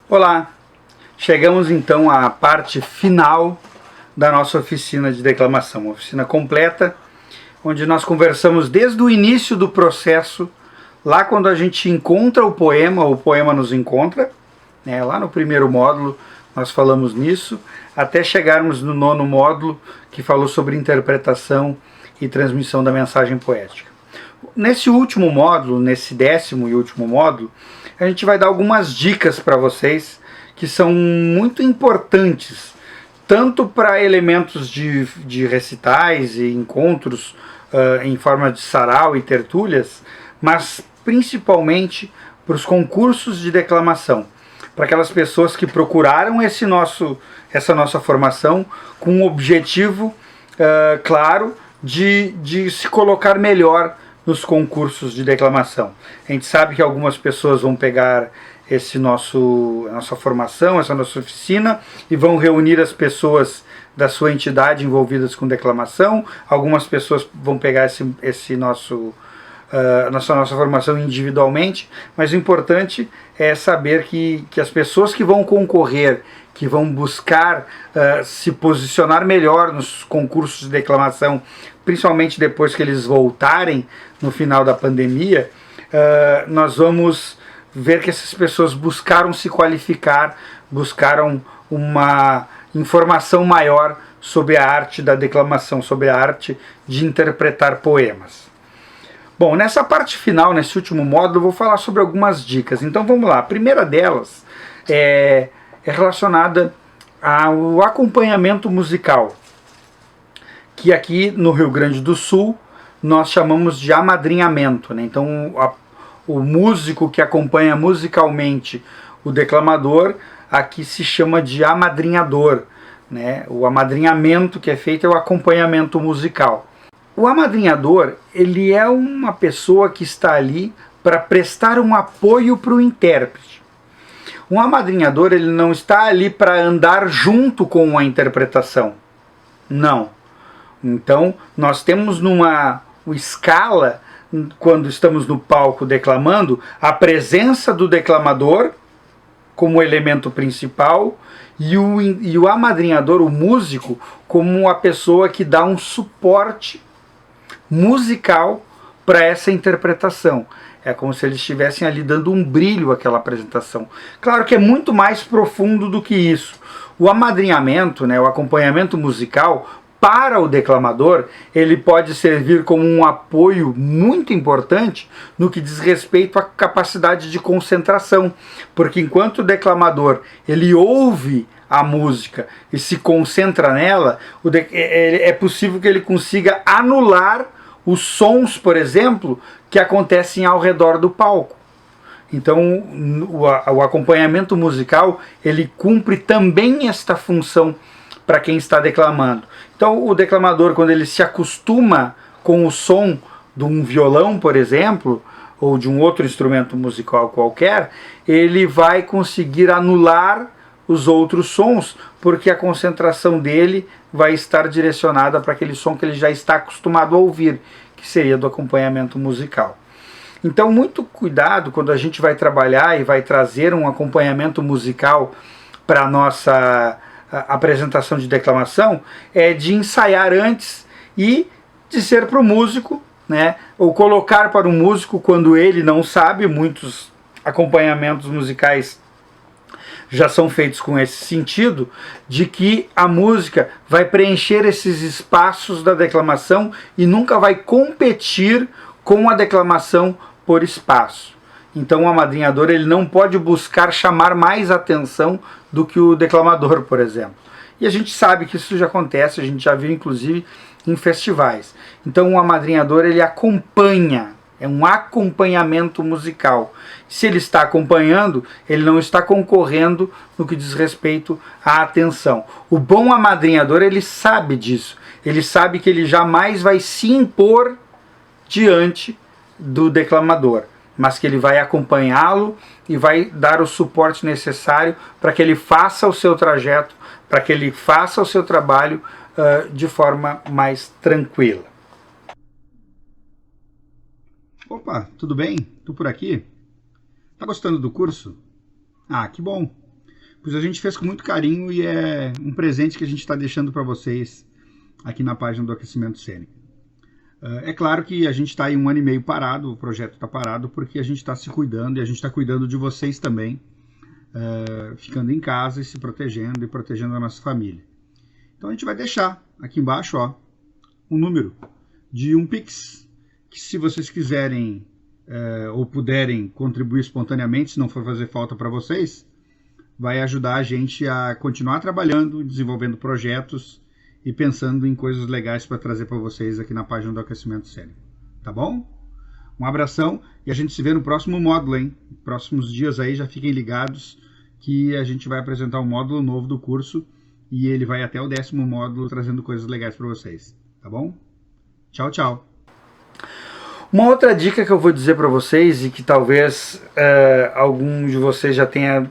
Olá! Chegamos então à parte final da nossa oficina de declamação, uma oficina completa, onde nós conversamos desde o início do processo, lá quando a gente encontra o poema nos encontra, né? Lá no primeiro módulo nós falamos nisso, até chegarmos no 9º módulo, que falou sobre interpretação e transmissão da mensagem poética. Nesse último módulo, nesse 10º e último módulo, a gente vai dar algumas dicas para vocês que são muito importantes, tanto para elementos de recitais e encontros em forma de sarau e tertúlias, mas principalmente para os concursos de declamação, para aquelas pessoas que procuraram essa nossa formação com um objetivo claro de se colocar melhor nos concursos de declamação. A gente sabe que algumas pessoas vão pegar nossa formação, essa nossa oficina, e vão reunir as pessoas da sua entidade envolvidas com declamação. Algumas pessoas vão pegar nossa formação individualmente, mas o importante é saber que as pessoas que vão concorrer, que vão buscar se posicionar melhor nos concursos de declamação, principalmente depois que eles voltarem no final da pandemia, nós vamos ver que essas pessoas buscaram se qualificar, buscaram uma informação maior sobre a arte da declamação, sobre a arte de interpretar poemas. Bom, nessa parte final, nesse último módulo, eu vou falar sobre algumas dicas. Então vamos lá. A primeira delas é relacionada ao acompanhamento musical, que aqui no Rio Grande do Sul nós chamamos de amadrinhamento, né? Então o músico que acompanha musicalmente o declamador aqui se chama de amadrinhador, né? O amadrinhamento que é feito é o acompanhamento musical. O amadrinhador, ele é uma pessoa que está ali para prestar um apoio para o intérprete. Um amadrinhador, ele não está ali para andar junto com a interpretação. Não. Então, nós temos numa escala, quando estamos no palco declamando, a presença do declamador como elemento principal e o amadrinhador, o músico, como a pessoa que dá um suporte musical para essa interpretação. É como se eles estivessem ali dando um brilho àquela apresentação. Claro que é muito mais profundo do que isso. O amadrinhamento, né, o acompanhamento musical, para o declamador, ele pode servir como um apoio muito importante no que diz respeito à capacidade de concentração, porque enquanto o declamador ele ouve a música e se concentra nela, é possível que ele consiga anular os sons, por exemplo, que acontecem ao redor do palco. Então, o acompanhamento musical, ele cumpre também esta função para quem está declamando. Então, o declamador, quando ele se acostuma com o som de um violão, por exemplo, ou de um outro instrumento musical qualquer, ele vai conseguir anular os outros sons, porque a concentração dele vai estar direcionada para aquele som que ele já está acostumado a ouvir, que seria do acompanhamento musical. Então, muito cuidado quando a gente vai trabalhar e vai trazer um acompanhamento musical para a nossa apresentação de declamação, é de ensaiar antes e dizer para o músico, né, ou colocar para o músico quando ele não sabe. Muitos acompanhamentos musicais já são feitos com esse sentido, de que a música vai preencher esses espaços da declamação e nunca vai competir com a declamação por espaço. Então o amadrinhador, ele não pode buscar chamar mais atenção do que o declamador, por exemplo. E a gente sabe que isso já acontece, a gente já viu inclusive em festivais. Então o amadrinhador, ele acompanha, é um acompanhamento musical. Se ele está acompanhando, ele não está concorrendo no que diz respeito à atenção. O bom amadrinhador, ele sabe disso. Ele sabe que ele jamais vai se impor diante do declamador, mas que ele vai acompanhá-lo e vai dar o suporte necessário para que ele faça o seu trajeto, para que ele faça o seu trabalho de forma mais tranquila. Opa, tudo bem? Tô por aqui. Tá gostando do curso? Ah, que bom! Pois a gente fez com muito carinho e é um presente que a gente está deixando para vocês aqui na página do Aquecimento Cênico. É claro que a gente está aí 1 ano e meio parado, o projeto está parado porque a gente está se cuidando e a gente está cuidando de vocês também, ficando em casa e se protegendo e protegendo a nossa família. Então a gente vai deixar aqui embaixo, ó, um número de um Pix, que se vocês quiserem ou puderem contribuir espontaneamente, se não for fazer falta para vocês, vai ajudar a gente a continuar trabalhando, desenvolvendo projetos e pensando em coisas legais para trazer para vocês aqui na página do Aquecimento Cênico. Tá bom? Um abração e a gente se vê no próximo módulo, hein? Próximos dias aí, já fiquem ligados que a gente vai apresentar um módulo novo do curso e ele vai até o 10º módulo trazendo coisas legais para vocês. Tá bom? Tchau, tchau. Uma outra dica que eu vou dizer para vocês e que talvez algum de vocês já tenha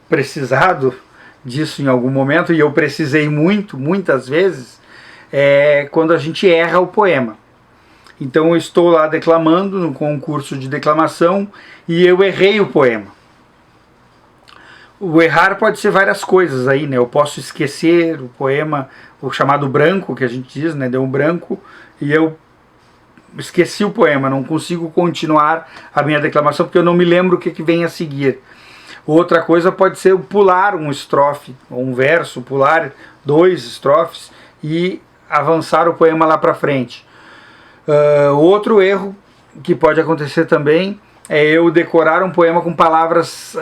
precisado disso em algum momento, e eu precisei muitas vezes, é quando a gente erra o poema. Então eu estou lá declamando no concurso de declamação e eu errei o poema. O errar pode ser várias coisas aí, né? Eu posso esquecer o poema, o chamado branco, que a gente diz, né? Deu um branco e eu esqueci o poema, não consigo continuar a minha declamação porque eu não me lembro o que vem a seguir. Outra coisa pode ser pular um estrofe, ou um verso, pular 2 estrofes e avançar o poema lá para frente. Outro erro que pode acontecer também é eu decorar um poema com palavras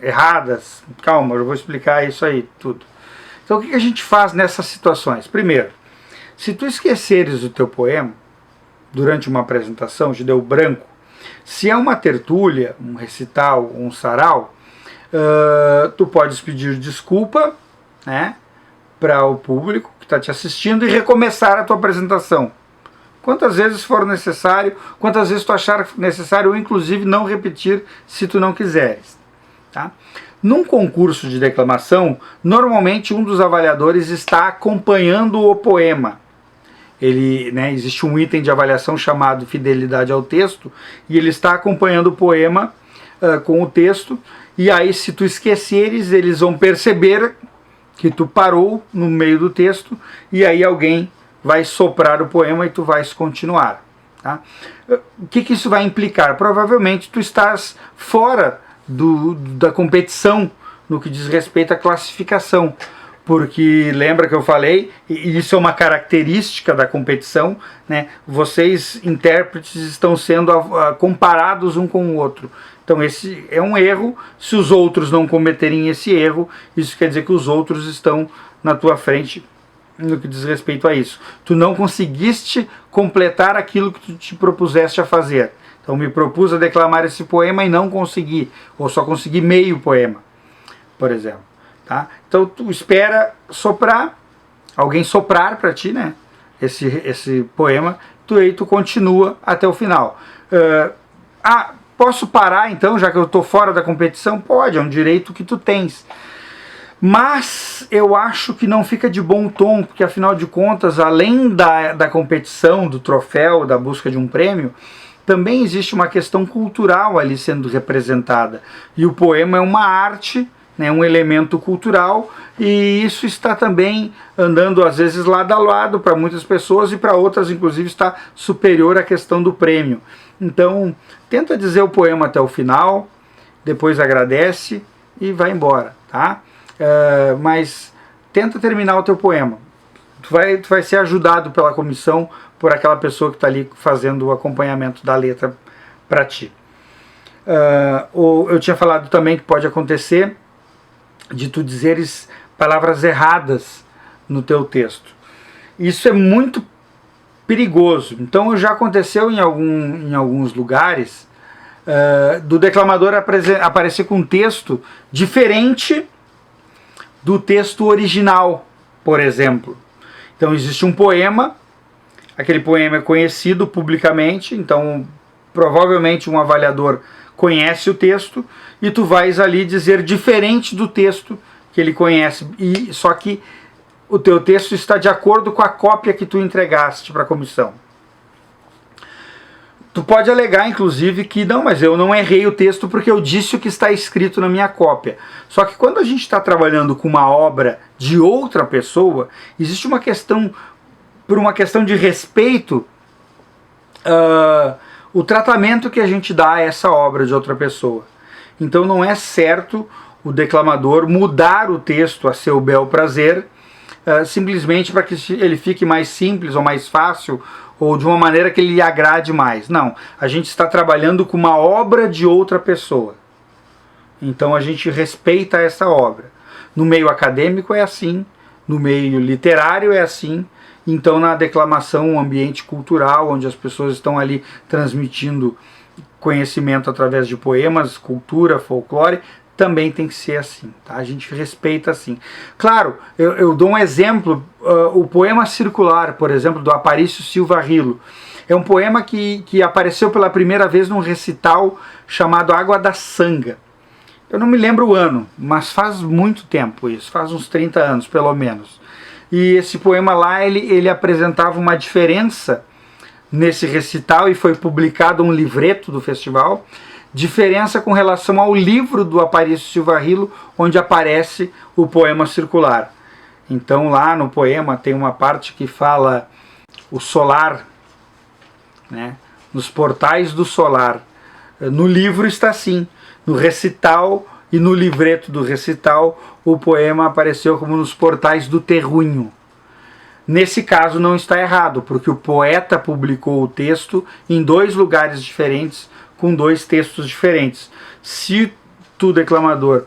erradas. Calma, eu vou explicar isso aí tudo. Então o que a gente faz nessas situações? Primeiro, se tu esqueceres o teu poema durante uma apresentação, te deu branco, se é uma tertúlia, um recital, um sarau, tu podes pedir desculpa, né, para o público que está te assistindo e recomeçar a tua apresentação. Quantas vezes for necessário, quantas vezes tu achar necessário, ou inclusive não repetir se tu não quiseres. Tá? Num concurso de declamação, normalmente um dos avaliadores está acompanhando o poema. Existe um item de avaliação chamado fidelidade ao texto, e ele está acompanhando o poema com o texto, e aí se tu esqueceres, eles vão perceber que tu parou no meio do texto, e aí alguém vai soprar o poema e tu vais continuar. Tá? O que isso vai implicar? Provavelmente tu estás fora da competição no que diz respeito à classificação, porque lembra que eu falei, e isso é uma característica da competição, né? Vocês, intérpretes, estão sendo comparados um com o outro. Então esse é um erro. Se os outros não cometerem esse erro, isso quer dizer que os outros estão na tua frente no que diz respeito a isso. Tu não conseguiste completar aquilo que tu te propuseste a fazer. Então me propus a declamar esse poema e não consegui, ou só consegui meio poema, por exemplo. Tá? Então tu espera soprar, alguém soprar para ti, né, esse poema, aí tu continua até o final. Posso parar então, já que eu estou fora da competição? Pode, é um direito que tu tens. Mas eu acho que não fica de bom tom, porque afinal de contas, além da competição, do troféu, da busca de um prêmio, também existe uma questão cultural ali sendo representada. E o poema é uma arte, né, um elemento cultural, e isso está também andando às vezes lado a lado para muitas pessoas e para outras inclusive está superior à questão do prêmio. Então tenta dizer o poema até o final, depois agradece e vai embora, tá? Mas tenta terminar o teu poema. Tu vai ser ajudado pela comissão, por aquela pessoa que está ali fazendo o acompanhamento da letra para ti. Eu tinha falado também que pode acontecer de tu dizeres palavras erradas no teu texto. Isso é muito perigoso. Então já aconteceu em alguns lugares do declamador aparecer com um texto diferente do texto original, por exemplo. Então existe um poema, aquele poema é conhecido publicamente, então provavelmente um avaliador conhece o texto, e tu vais ali dizer diferente do texto que ele conhece, só que o teu texto está de acordo com a cópia que tu entregaste para a comissão. Tu pode alegar, inclusive, que não, mas eu não errei o texto porque eu disse o que está escrito na minha cópia. Só que quando a gente está trabalhando com uma obra de outra pessoa, existe uma questão, por uma questão de respeito, o tratamento que a gente dá a essa obra de outra pessoa. Então não é certo o declamador mudar o texto a seu bel prazer, simplesmente para que ele fique mais simples ou mais fácil, ou de uma maneira que ele lhe agrade mais. Não, a gente está trabalhando com uma obra de outra pessoa. Então a gente respeita essa obra. No meio acadêmico é assim, no meio literário é assim, então na declamação, um ambiente cultural, onde as pessoas estão ali transmitindo conhecimento através de poemas, cultura, folclore, também tem que ser assim, tá? A gente respeita assim. Claro, eu dou um exemplo, o poema circular, por exemplo, do Aparício Silva Rilo. É um poema que apareceu pela primeira vez num recital chamado Água da Sanga. Eu não me lembro o ano, mas faz muito tempo isso, faz uns 30 anos pelo menos. E esse poema lá, ele apresentava uma diferença nesse recital, e foi publicado um livreto do festival, diferença com relação ao livro do Aparício Silva Rilo, onde aparece o poema circular. Então lá no poema tem uma parte que fala o solar, né? Nos portais do solar. No livro está assim, no recital e no livreto do recital, o poema apareceu como nos portais do terrunho. Nesse caso não está errado, porque o poeta publicou o texto em 2 lugares diferentes, com 2 textos diferentes. Se tu, declamador,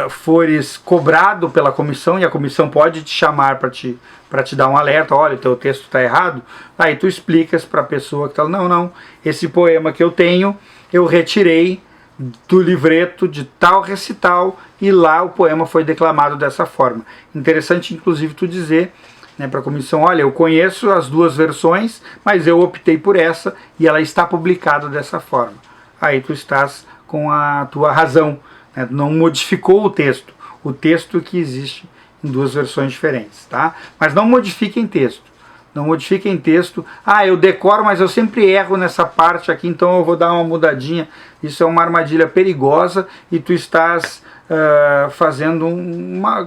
fores cobrado pela comissão, e a comissão pode te chamar para te dar um alerta, olha, teu texto está errado, aí tu explicas para a pessoa que está, não, esse poema que eu tenho, eu retirei do livreto de tal recital, e lá o poema foi declamado dessa forma. Interessante, inclusive, tu dizer, né, para a comissão, olha, eu conheço as 2 versões, mas eu optei por essa e ela está publicada dessa forma. Aí tu estás com a tua razão, né, não modificou o texto que existe em 2 versões diferentes, tá? Mas não modifiquem texto. Não modifiquem texto. Eu decoro, mas eu sempre erro nessa parte aqui, então eu vou dar uma mudadinha. Isso é uma armadilha perigosa e tu estás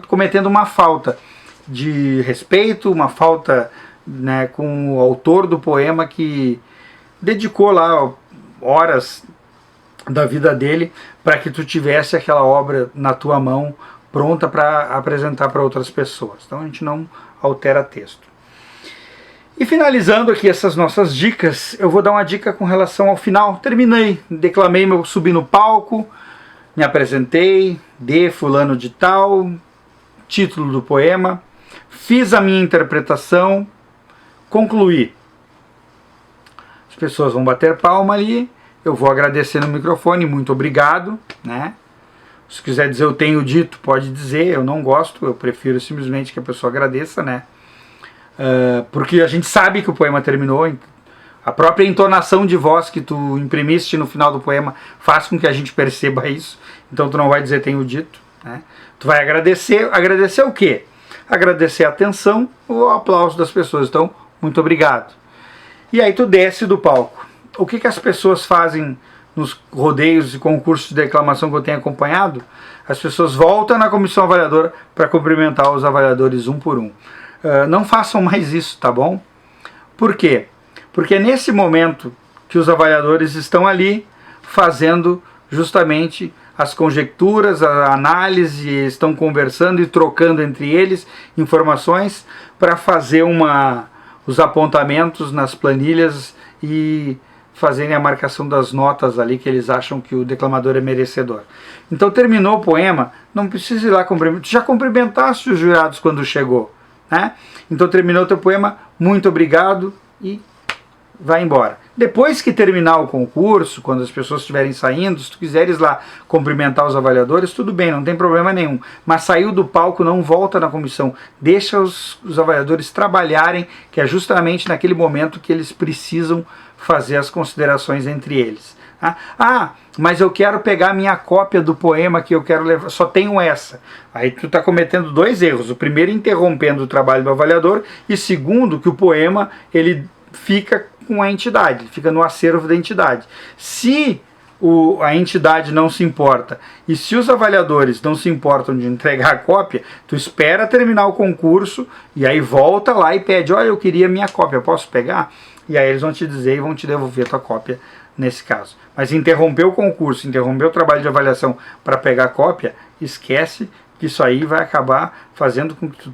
cometendo uma falta de respeito, uma falta, né, com o autor do poema, que dedicou lá horas da vida dele para que tu tivesse aquela obra na tua mão pronta para apresentar para outras pessoas. Então a gente não altera texto. E finalizando aqui essas nossas dicas, eu vou dar uma dica com relação ao final. Terminei, declamei, subi no palco, me apresentei, de fulano de tal, título do poema, fiz a minha interpretação, concluí. As pessoas vão bater palma ali, eu vou agradecer no microfone, muito obrigado, né? Se quiser dizer eu tenho dito, pode dizer, eu não gosto, eu prefiro simplesmente que a pessoa agradeça, né? Porque a gente sabe que o poema terminou, a própria entonação de voz que tu imprimiste no final do poema faz com que a gente perceba isso, então tu não vai dizer tenho dito, né? Tu vai agradecer o quê? Agradecer a atenção, o aplauso das pessoas, então muito obrigado. E aí tu desce do palco. O que as pessoas fazem nos rodeios e concursos de declamação que eu tenho acompanhado? As pessoas voltam na comissão avaliadora para cumprimentar os avaliadores um por um. Não façam mais isso, tá bom? Por quê? Porque é nesse momento que os avaliadores estão ali fazendo justamente as conjecturas, a análise, estão conversando e trocando entre eles informações para fazer os apontamentos nas planilhas e fazerem a marcação das notas ali que eles acham que o declamador é merecedor. Então terminou o poema, não precisa ir lá cumprimentar, tu já cumprimentaste os jurados quando chegou, né? Então terminou o teu poema, muito obrigado e vai embora. Depois que terminar o concurso, quando as pessoas estiverem saindo, se tu quiseres lá cumprimentar os avaliadores, tudo bem, não tem problema nenhum. Mas saiu do palco, não volta na comissão. Deixa os avaliadores trabalharem, que é justamente naquele momento que eles precisam fazer as considerações entre eles. Mas eu quero pegar a minha cópia do poema que eu quero levar, só tenho essa. Aí tu está cometendo 2 erros. O primeiro, interrompendo o trabalho do avaliador, e segundo, que o poema ele fica com a entidade, fica no acervo da entidade. Se a entidade não se importa e se os avaliadores não se importam de entregar a cópia, tu espera terminar o concurso e aí volta lá e pede, olha, eu queria minha cópia, posso pegar? E aí eles vão te dizer e vão te devolver a tua cópia nesse caso. Mas interromper o concurso, interromper o trabalho de avaliação para pegar a cópia, esquece que isso aí vai acabar fazendo com que tu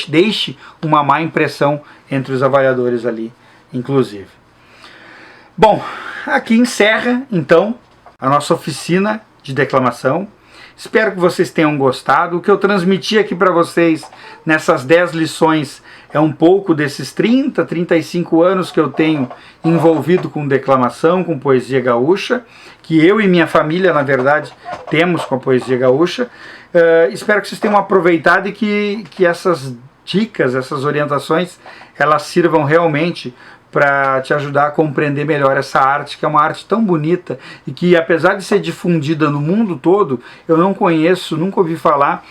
deixe uma má impressão entre os avaliadores ali, inclusive. Bom, aqui encerra então a nossa oficina de declamação. Espero que vocês tenham gostado. O que eu transmiti aqui para vocês nessas 10 lições é um pouco desses 35 anos que eu tenho envolvido com declamação, com poesia gaúcha, que eu e minha família, na verdade, temos com a poesia gaúcha. Espero que vocês tenham aproveitado e que essas dicas, essas orientações, elas sirvam realmente para te ajudar a compreender melhor essa arte, que é uma arte tão bonita e que, apesar de ser difundida no mundo todo, eu não conheço, nunca ouvi falar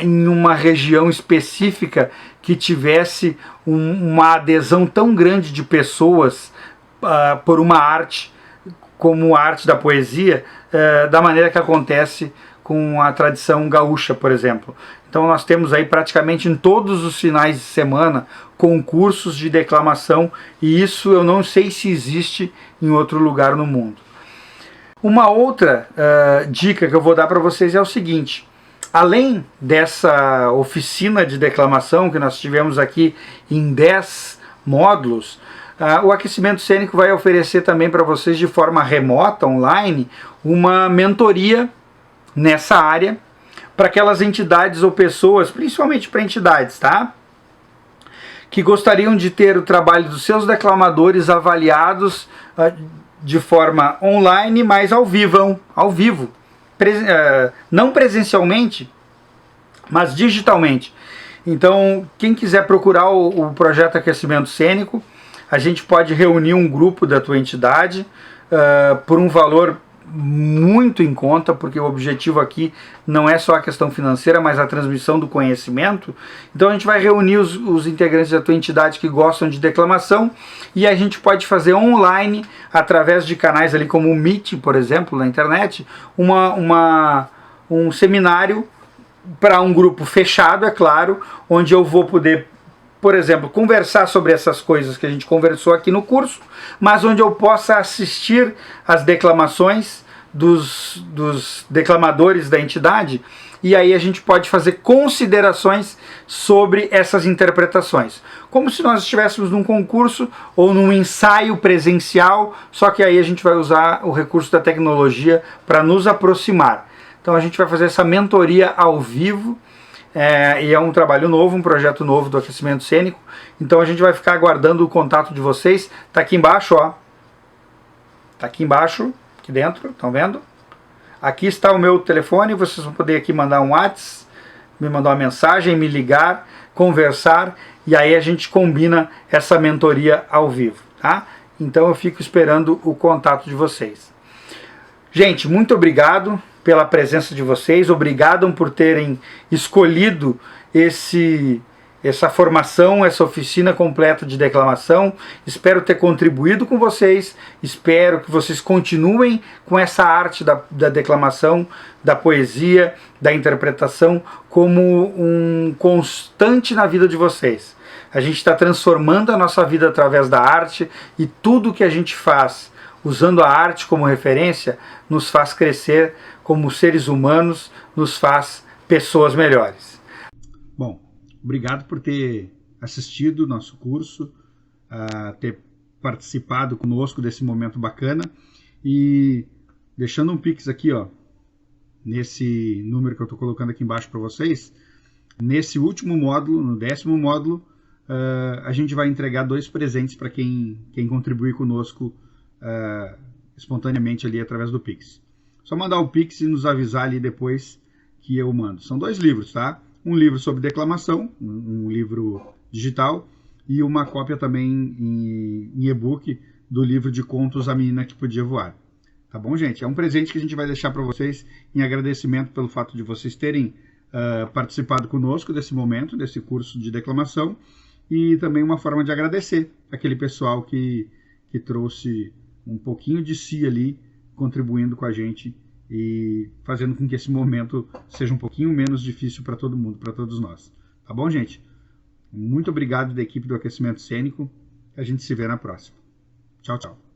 em uma região específica que tivesse uma adesão tão grande de pessoas por uma arte como a arte da poesia, da maneira que acontece com a tradição gaúcha, por exemplo. Então nós temos aí praticamente em todos os finais de semana concursos de declamação, e isso eu não sei se existe em outro lugar no mundo. Uma outra dica que eu vou dar para vocês é o seguinte: além dessa oficina de declamação que nós tivemos aqui em 10 módulos, o Aquecimento Cênico vai oferecer também para vocês de forma remota, online, uma mentoria nessa área para aquelas entidades ou pessoas, principalmente para entidades, tá? Que gostariam de ter o trabalho dos seus declamadores avaliados de forma online, mas ao vivo, não presencialmente, mas digitalmente. Então, quem quiser procurar o projeto Aquecimento Cênico, a gente pode reunir um grupo da tua entidade por um valor muito em conta, porque o objetivo aqui não é só a questão financeira, mas a transmissão do conhecimento. Então a gente vai reunir os integrantes da tua entidade que gostam de declamação, e a gente pode fazer online, através de canais ali como o Meet, por exemplo, na internet, um seminário para um grupo fechado, é claro, onde eu vou poder, por exemplo, conversar sobre essas coisas que a gente conversou aqui no curso, mas onde eu possa assistir as declamações dos declamadores da entidade, e aí a gente pode fazer considerações sobre essas interpretações. Como se nós estivéssemos num concurso ou num ensaio presencial, só que aí a gente vai usar o recurso da tecnologia para nos aproximar. Então a gente vai fazer essa mentoria ao vivo, e é um trabalho novo, um projeto novo do Aquecimento Cênico. Então a gente vai ficar aguardando o contato de vocês. Tá aqui embaixo, ó. Tá aqui embaixo, aqui dentro, estão vendo? Aqui está o meu telefone, vocês vão poder aqui mandar um WhatsApp, me mandar uma mensagem, me ligar, conversar, e aí a gente combina essa mentoria ao vivo, tá? Então eu fico esperando o contato de vocês. Gente, muito obrigado pela presença de vocês, obrigado por terem escolhido essa formação, essa oficina completa de declamação. Espero ter contribuído com vocês, espero que vocês continuem com essa arte da declamação, da poesia, da interpretação, como um constante na vida de vocês. A gente está transformando a nossa vida através da arte, e tudo que a gente faz usando a arte como referência nos faz crescer como seres humanos, nos faz pessoas melhores. Bom, obrigado por ter assistido o nosso curso, ter participado conosco desse momento bacana, e deixando um Pix aqui, ó, nesse número que eu estou colocando aqui embaixo para vocês. Nesse último módulo, no 10º módulo, a gente vai entregar 2 presentes para quem contribuir conosco espontaneamente ali através do Pix. Só mandar o Pix e nos avisar ali depois que eu mando. São 2 livros, tá? Um livro sobre declamação, um livro digital, e uma cópia também em e-book do livro de contos A Menina que Podia Voar. Tá bom, gente? É um presente que a gente vai deixar para vocês em agradecimento pelo fato de vocês terem participado conosco desse momento, desse curso de declamação. e também uma forma de agradecer aquele pessoal que trouxe um pouquinho de si ali, contribuindo com a gente e fazendo com que esse momento seja um pouquinho menos difícil para todo mundo, para todos nós. Tá bom, gente? Muito obrigado da equipe do Aquecimento Cênico. A gente se vê na próxima. Tchau, tchau.